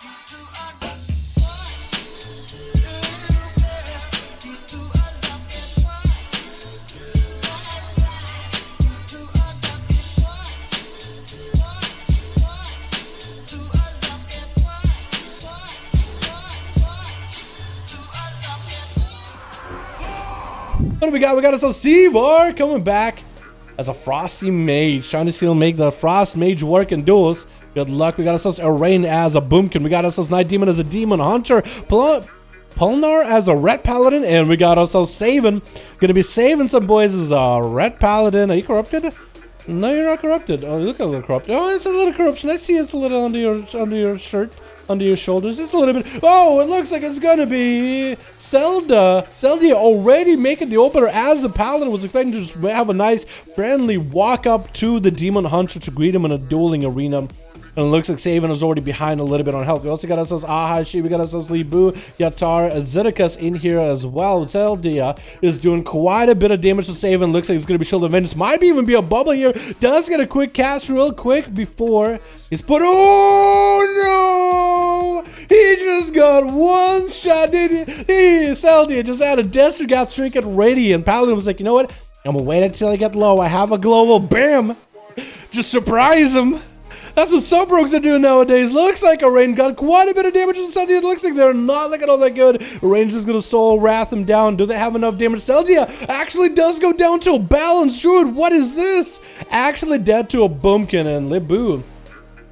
What do we got? We got ourselves Seavar coming back as a Frosty Mage, trying to still make the Frost Mage work in duels. Good luck. We got ourselves Arain as a Boomkin. We got ourselves Night Demon as a Demon Hunter. Pulnar as a Red Paladin. And we got ourselves Saven. Gonna be saving some boys as a Red Paladin. Are you corrupted? No, you're not corrupted. Oh, you look a little corrupted. Oh, it's a little corruption. I see it's a little under your shirt, under your shoulders. It's a little bit. Oh, it looks like it's gonna be Zelda. Zelda already making the opener as the Paladin. Was expecting to just have a nice, friendly walk up to the Demon Hunter to greet him in a dueling arena. And it looks like Saven is already behind a little bit on health. We also got ourselves Ahashi, we got ourselves Libu, Yatar, and Zitikus in here as well. Zelda is doing quite a bit of damage to Saven. Looks like it's going to be Shield of Vengeance. Might even be a bubble here. Does get a quick cast real quick before he's put. Oh no! He just got one shot. Zelda just had a Desert Gap Trinket ready. And Paladin was like, you know what? I'm going to wait until I get low. I have a global. Bam! Just surprise him. That's what some rogues are doing nowadays. Looks like Arain got quite a bit of damage on Zelda. It looks like they're not looking all that good. Arain's just gonna soul wrath them down. Do they have enough damage? Zelda actually does go down to a balanced Druid. What is this? Actually dead to a Boomkin and Libu.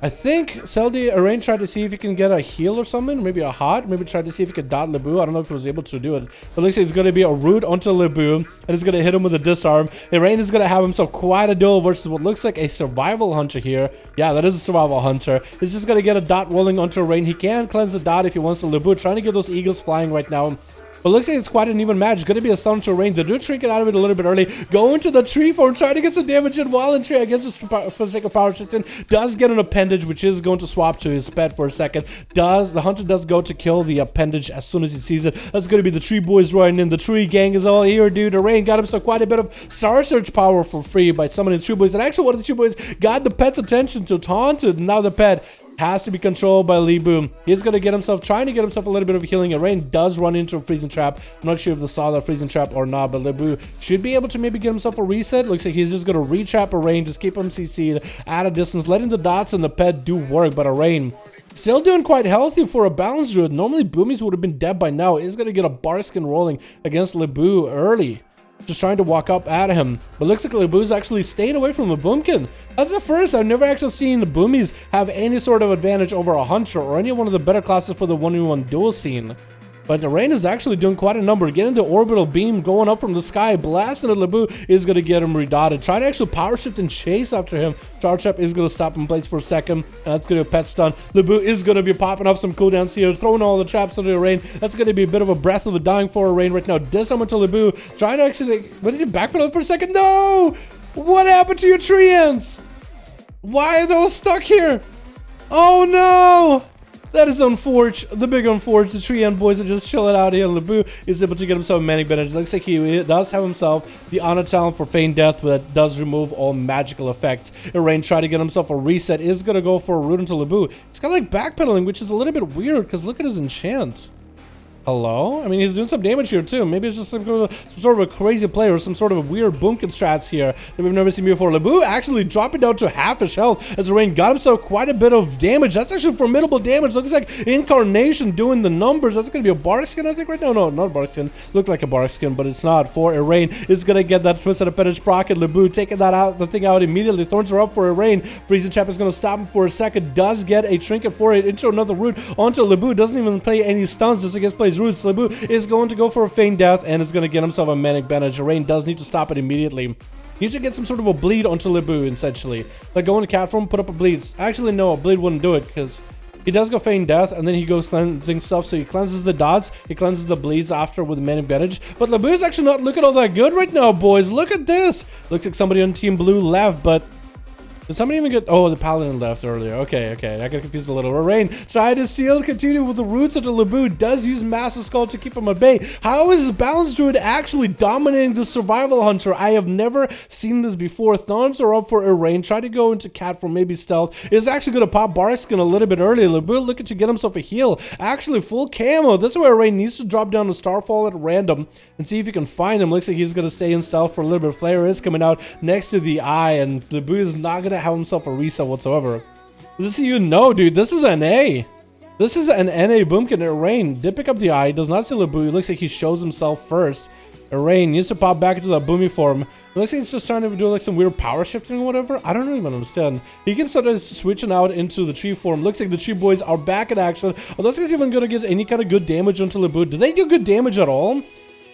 I think Zelda Arain tried to see if he can get a heal or something, maybe a hot, maybe tried to see if he could dot Libu. I don't know if he was able to do it. But looks like it's going to be a root onto Libu, and it's going to hit him with a disarm. Arain is going to have himself quite a duel versus what looks like a survival hunter here. Yeah, that is a survival hunter. He's just going to get a dot rolling onto Arain. He can cleanse the dot if he wants to Libu, trying to get those eagles flying right now. But looks like it's quite an even match. Going to be a stun to Arain. They do trinket out of it a little bit early. Go into the tree form, trying to get some damage in while in tree. I guess it's for the sake of power shifting. Does get an appendage, which is going to swap to his pet for a second. The hunter does go to kill the appendage as soon as he sees it. That's going to be the tree boys riding in. The tree gang is all here, dude. Arain got himself quite a bit of Star Search power for free by summoning tree boys. And actually, one of the tree boys got the pet's attention to taunted. Now the pet has to be controlled by Libu. He's going to get himself, trying to get himself a little bit of healing. Arain does run into a freezing trap. I'm not sure if they saw that freezing trap or not, but Libu should be able to maybe get himself a reset. Looks like he's just going to re-trap Arain, just keep him CC'd at a distance, letting the dots and the pet do work. But Arain still doing quite healthy for a balanced Druid. Normally Boomies would have been dead by now. He's going to get a Barskin rolling against Libu early. Just trying to walk up at him. But looks like Libu's actually staying away from the Boomkin. That's the first. I've never actually seen the Boomies have any sort of advantage over a Hunter or any one of the better classes for the 1v1 duel scene. But Arain is actually doing quite a number. Getting the orbital beam going up from the sky. Blasting at Libu is going to get him redotted. Trying to actually power shift and chase after him. Charge Trap is going to stop in place for a second. And that's going to be a pet stun. Libu is going to be popping up some cooldowns here. Throwing all the traps into Arain. That's going to be a bit of a breath of the dying for Arain right now. Disarm into Libu. Trying to actually... What did you backpedal for a second? No! What happened to your tree ends? Why are those stuck here? Oh no! That is unfortunate. The big unfortunate. The tree end boys are just chilling out here. And Libu is able to get himself a manic bandage. Looks like he does have himself the honor talent for feign death, but that does remove all magical effects. Arain trying to get himself a reset. Is going to go for a root into Libu. It's kind of like backpedaling, which is a little bit weird because look at his enchant. Hello? I mean, he's doing some damage here too. Maybe it's just some sort of a crazy play or some sort of a weird Boomkin strats here that we've never seen before. Libu actually dropping down to half his health as Arain got himself quite a bit of damage. That's actually formidable damage. Looks like Incarnation doing the numbers. That's going to be a Barkskin, I think, right now. No, not a Barkskin. Looked like a Barkskin, but it's not. For Arain is going to get that Twisted Appendage procket. Libu taking that out, the thing out immediately. Thorns are up for Arain. Freezing Trap is going to stop him for a second. Does get a trinket for it into another root onto Libu. Doesn't even play any stuns just against plays roots. Libu is going to go for a feign death and is going to get himself a manic bandage. Arain does need to stop it immediately. Needs to get some sort of a bleed onto Libu, essentially. Like go into cat form, put up a bleed. Actually, no, a bleed wouldn't do it because he does go feign death and then he goes cleansing stuff. So he cleanses the dots, he cleanses the bleeds after with manic bandage. But Libu is actually not looking all that good right now, boys. Look at this. Looks like somebody on Team Blue left, but Did somebody even get... Oh, the paladin left earlier. Okay, okay. I got confused a little. Rain tried to seal, continue with the roots until Lebu does use Master Skull to keep him at bay. How is this balanced druid actually dominating the survival hunter? I have never seen this before. Thumbs are up for a rain. Try to go into cat for maybe stealth. It's actually going to pop Barkskin a little bit early. Lebu looking to get himself a heal. Actually, full camo. This is where Rain needs to drop down to Starfall at random and see if he can find him. Looks like he's going to stay in stealth for a little bit. Flare is coming out next to the eye, and Lebu is not going to have himself a reset whatsoever. This is, you know, dude, this is an A. This is an NA Boomkin. Rain did pick up the eye. Does not see Lebu. It looks like he shows himself first. Rain needs to pop back into that boomy form. It looks like he's just trying to do like some weird power shifting or whatever. I don't even understand. He keeps switching out into the tree form. Looks like the tree boys are back in action. Are those guys even going to get any kind of good damage onto Lebu? Do they do good damage at all?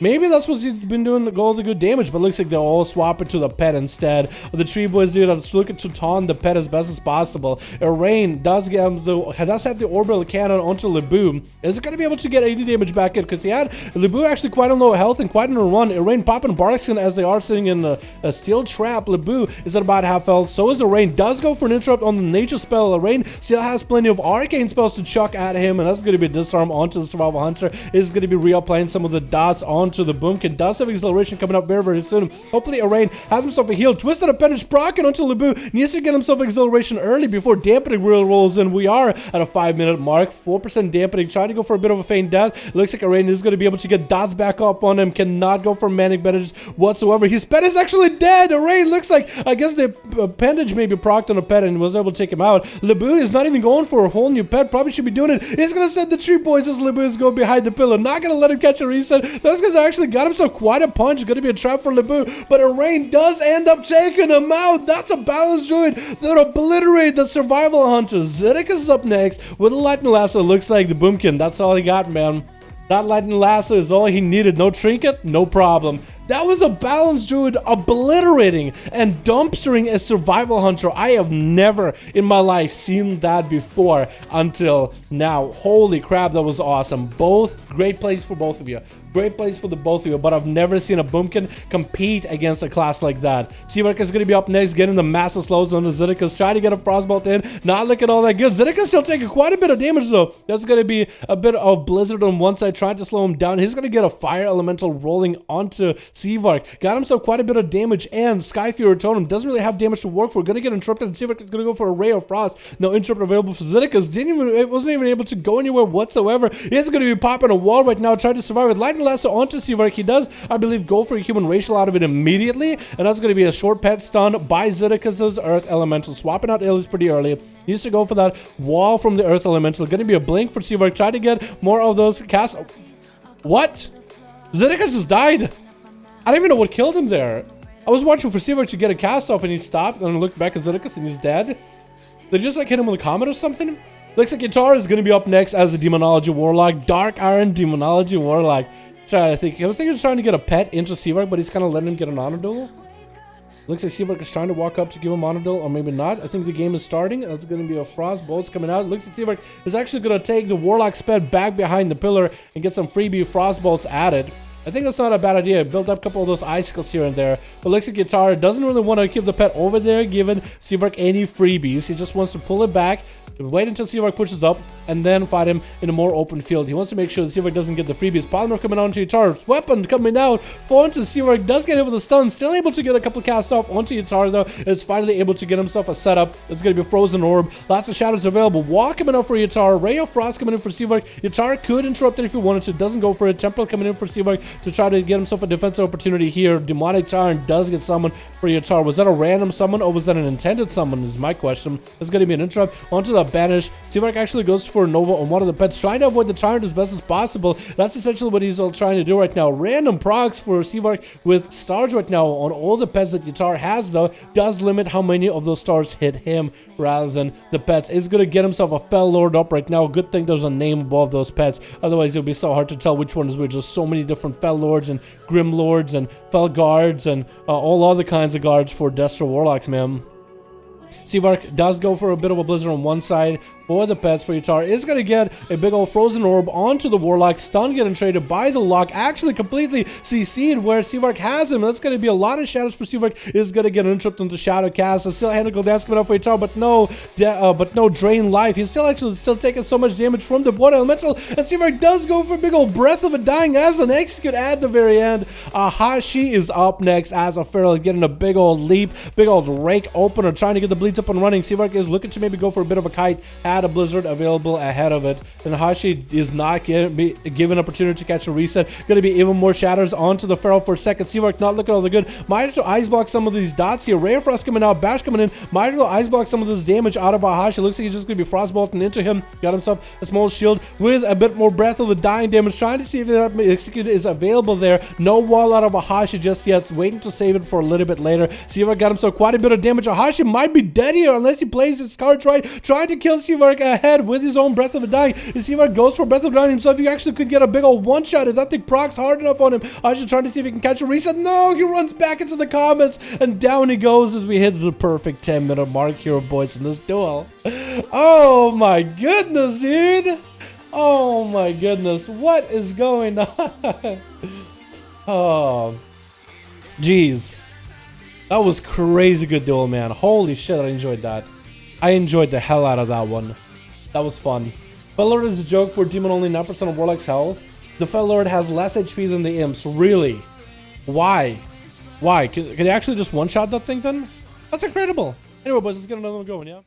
Maybe that's what he's been doing to go all the good damage, but it looks like they're all swapping to the pet instead. The tree boys dude are looking to taunt the pet as best as possible. Rain does get him does have the orbital cannon onto Lebu. Is it going to be able to get 80 damage back in? Because he had Lebu actually quite on low health and quite on a run. Rain popping Barkskin as they are sitting in a steel trap. Lebu is at about half health. So is the Rain. Does go for an interrupt on the nature spell. Rain still has plenty of arcane spells to chuck at him, and that's going to be disarm onto the survival hunter. Is going to be reapplying some of the dots onto the Boomkin. Does have acceleration coming up very, very soon. Hopefully, Rain has himself a heal. Twisted appendage proccing onto Lebu. Needs to get himself acceleration early before dampening real rolls in. We are at a 5-minute mark. 4% dampening. Trying to go for a bit of a feign death. Looks like Rain is going to be able to get dots back up on him. Cannot go for manic bandages whatsoever. His pet is actually dead. Rain looks like, I guess the appendage maybe procced on a pet and was able to take him out. Lebu is not even going for a whole new pet. Probably should be doing it. He's going to send the tree boys as Lebu is going behind the pillar. Not going to let him catch a reset. Those guys actually got himself quite a punch. Going to be a trap for Lebu, but Rain does end up taking him out. That's a balanced druid that obliterated the survival hunters. Zedek is up next with a lightning lasso. Looks like the Boomkin. That's all he got, man. That lightning lasso is all he needed. No trinket, no problem. That was a balanced druid obliterating and dumpstering a survival hunter. I have never in my life seen that before until now. Holy crap, that was awesome. Both great plays for both of you. Great plays for the both of you, but I've never seen a Boomkin compete against a class like that. Seawork is going to be up next, getting the massive slows on the Zedekis, trying to get a frostbolt in. Not looking all that good. Zedekis still taking quite a bit of damage though. There's going to be a bit of Blizzard on one side, trying to slow him down. He's going to get a fire elemental rolling onto Seavark. Got himself quite a bit of damage, and Skyfury Totem doesn't really have damage to work for. Going to get interrupted, and Seavark is going to go for a Ray of Frost. No interrupt available for Zedekis. It wasn't even able to go anywhere whatsoever. It's going to be popping a wall right now, trying to survive with lightning lasso onto Seavark. He does, I believe, go for a human racial out of it immediately, and that's going to be a short pet stun by Zedekis' Earth Elemental. Swapping out Illies pretty early. Needs to go for that wall from the Earth Elemental. Going to be a blink for Seavark. Try to get more of those casts. What? Zedekis just died. I don't even know what killed him there. I was watching for Seavark to get a cast off, and he stopped, and I looked back at Zedekis, and he's dead. They just like hit him with a comet or something? Looks like Guitar is going to be up next as the Demonology Warlock. Dark Iron Demonology Warlock. I think he's trying to get a pet into Seavark, but he's kind of letting him get an honor duel. Looks like Seavark is trying to walk up to give him honor duel, or maybe not. I think the game is starting. That's going to be a frost bolts coming out. Looks like Seavark is actually going to take the Warlock's pet back behind the pillar and get some freebie frost bolts added. I think that's not a bad idea. Build up a couple of those icicles here and there. But looks like Guitar doesn't really want to keep the pet over there, giving Seavark any freebies. He just wants to pull it back, wait until Seavark pushes up, and then fight him in a more open field. He wants to make sure that Seavark doesn't get the freebies. Polymer coming onto Guitar's weapon coming out. Fall into Seavark, does get hit with a stun. Still able to get a couple casts off onto Guitar though. Is finally able to get himself a setup. It's going to be Frozen Orb. Lots of shadows available. Wall coming up for Guitar. Ray of Frost coming in for Seavark. Guitar could interrupt it if he wanted to. Doesn't go for it. Temple coming in for Seavark to try to get himself a defensive opportunity here. Demonic Tyrant does get summoned for Guitar. Was that a random summon or was that an intended summon is my question. It's going to be an interrupt onto the banish. Seavark actually goes for a Nova on one of the pets, trying to avoid the Tyrant as best as possible. That's essentially what he's all trying to do right now. Random procs for Seavark with stars right now on all the pets that Guitar has though. Does limit how many of those stars hit him rather than the pets. Is going to get himself a Fel Lord up right now. Good thing there's a name above those pets. Otherwise it'll be so hard to tell which one is which. There's so many different Fel Lords and Grim Lords and Fel Guards and all other kinds of guards for Destro Warlocks, man. Seavark does go for a bit of a Blizzard on one side for the pets for Utar is going to get a big old frozen orb onto the Warlock. Stun getting traded by the Lock. Actually completely CC'd where Seavark has him. That's going to be a lot of shadows for Seavark. Is going to get interrupted into Shadow Cast. Still Handle Dance coming up for Utar, but no drain life. He's still taking so much damage from the Water Elemental. And Seavark does go for a big old Breath of a Dying as an execute at the very end. Hashi is up next as a Feral getting a big old leap, big old rake opener, trying to get the bleeds up and running. Seavark is looking to maybe go for a bit of a kite, had a blizzard available ahead of it, and Hashi is not given opportunity to catch a reset. Going to be even more shatters onto the Feral for a second. Seavark not looking all the good. Might have to ice block some of these dots here. Rare Frost coming out, Bash coming in. Might have to ice block some of this damage out of Hashi. Looks like he's just going to be frostbolting into him. Got himself a small shield with a bit more Breath of a Dying damage. Trying to see if that execute is available there. No wall out of Hashi just yet. Waiting to save it for a little bit later. Seavark got himself quite a bit of damage. Hashi might be dead here unless he plays his cards right. Trying to kill Seavark ahead with his own Breath of a Dying. If Seavark goes for Breath of a Dying himself, he actually could get a big old one shot if that thing procs hard enough on him. Hashi trying to see if he can catch a reset. No, he runs back into the comments and down he goes as we hit the perfect 10-minute mark here, boys, in this duel. Oh my goodness, dude. Oh my goodness, what is going on? Oh, jeez. That was crazy good duel, man. Holy shit, I enjoyed that. I enjoyed the hell out of that one. That was fun. Fellord is a joke for demon only 9% of Warlock's health. The Fellord has less HP than the Imps. Really? Why? Why? Can he actually just one-shot that thing then? That's incredible. Anyway, boys, let's get another one going, yeah?